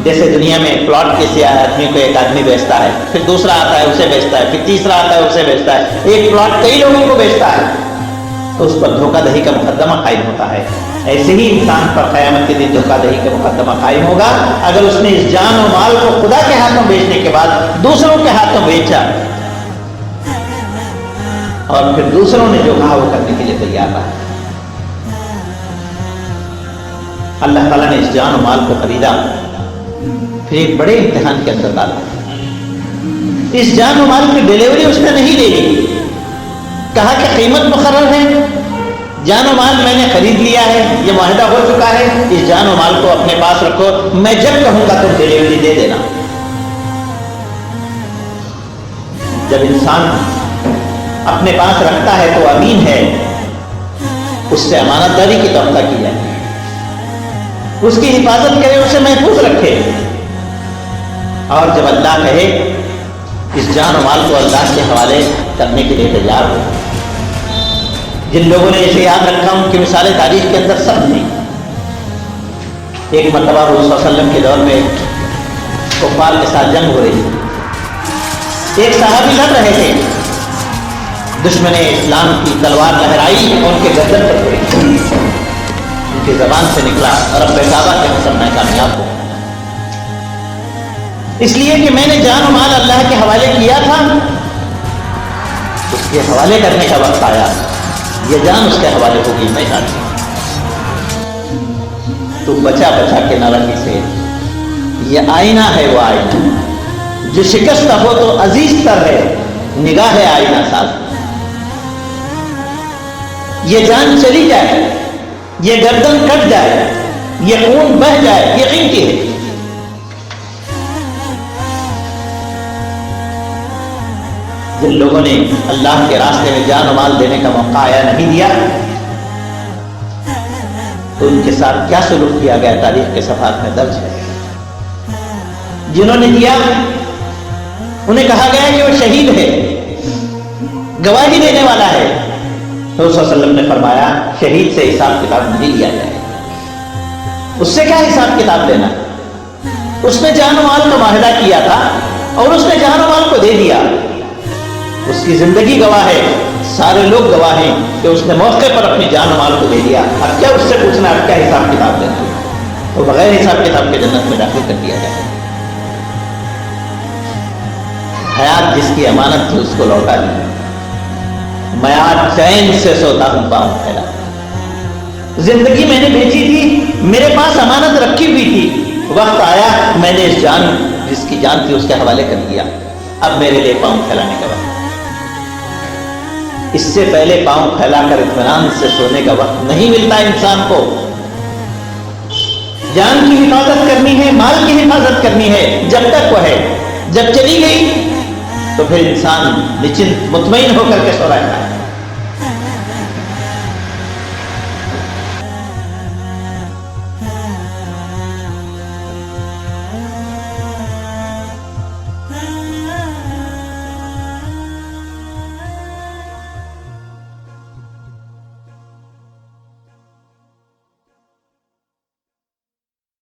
جیسے دنیا میں پلاٹ کسی آدمی کو ایک آدمی بیچتا ہے، پھر دوسرا آتا ہے اسے بیچتا ہے، پھر تیسرا آتا ہے اسے بیچتا ہے، ایک پلاٹ کئی لوگوں کو بیچتا ہے تو اس پر دھوکہ دہی کا مقدمہ قائم ہوتا ہے۔ ایسے ہی انسان پر قیامت کے دن دھوکہ دہی کا مقدمہ قائم ہوگا اگر اس نے اس جان و مال کو خدا کے ہاتھوں بیچنے کے بعد دوسروں کے ہاتھوں بیچا اور پھر دوسروں نے جو کہا وہ کرنے کے لیے تیار رہا۔ اللہ تعالیٰ نے اس جان و مال کو خریدا، پھر ایک بڑے امتحان کے اندر ڈالا۔ اس جان و مال کی ڈیلیوری اس نے نہیں دے دی، کہا کہ قیمت مقرر ہے، جان و مال میں نے خرید لیا ہے، یہ معاہدہ ہو چکا ہے، اس جان و مال کو اپنے پاس رکھو، میں جب کہوں گا تم ڈیلیوری دے دینا۔ جب انسان اپنے پاس رکھتا ہے تو امین ہے، اس سے امانت داری کی توقع کی جائے، اس کی حفاظت کرے، اسے محفوظ رکھے، اور جب اللہ کہے اس جان و مال کو اللہ کے حوالے کرنے کے لیے تیار ہو۔ جن لوگوں نے اسے یاد رکھا ان کی مثالیں تاریخ کے اندر سب نہیں۔ ایک مرتبہ حضور صلی اللہ علیہ وسلم کے دور میں کفار کے ساتھ جنگ ہو رہی تھی، ایک صحابی لڑ رہے تھے، دشمن اسلام کی تلوار لہرائی اور ان کے گردن پر پڑی، ان کی زبان سے نکلا رب کعبہ کے قسم میں کامیاب ہوں، اس لیے کہ میں نے جان و مال اللہ کے حوالے کیا تھا، اس کے حوالے کرنے کا وقت آیا، یہ جان اس کے حوالے ہوگی، میں جانتی ہوں۔ تو بچا بچا کے نارنگی سے، یہ آئینہ ہے وہ آئینہ جو شکستہ ہو تو عزیز تر ہے، نگاہ ہے آئینہ ساز، یہ جان چلی جائے، یہ گردن کٹ جائے، یہ خون بہ جائے، یہ قیمتی ہے۔ جن لوگوں نے اللہ کے راستے میں جان و مال دینے کا موقع آیا نہیں دیا تو ان کے ساتھ کیا سلوک کیا گیا تاریخ کے صفحات میں درج ہے۔ جنہوں نے دیا انہیں کہا گیا کہ وہ شہید ہے، گواہی دینے والا ہے، تو صلی اللہ علیہ وسلم نے فرمایا شہید سے حساب کتاب نہیں لیا جائے، اس سے کیا حساب کتاب دینا، اس نے جان و مال کا معاہدہ کیا تھا اور اس نے جان و مال کو دے دیا، اس کی زندگی گواہ ہے، سارے لوگ گواہ ہیں کہ اس نے موقع پر اپنی جان و مال کو دے دیا، اب کیا اس سے پوچھنا، اب کیا حساب کتاب دینا، تو بغیر حساب کتاب کے جنت میں داخل کر دیا جائے۔ حیات جس کی امانت تھی اس کو لوٹا دی، میں آج چین سے سوتا ہوں پاؤں پھیلا، زندگی میں نے بیچی تھی، میرے پاس امانت رکھی ہوئی تھی، وقت آیا میں نے اس جان جس کی جان تھی اس کے حوالے کر دیا، اب میرے لیے پاؤں پھیلانے کا وقت۔ اس سے پہلے پاؤں پھیلا کر اطمینان سے سونے کا وقت نہیں ملتا انسان کو۔ جان کی حفاظت کرنی ہے، مال کی حفاظت کرنی ہے، جب تک وہ ہے، جب چلی گئی تو پھر انسان نچنت مطمئن ہو کر کے سو رہا ہے۔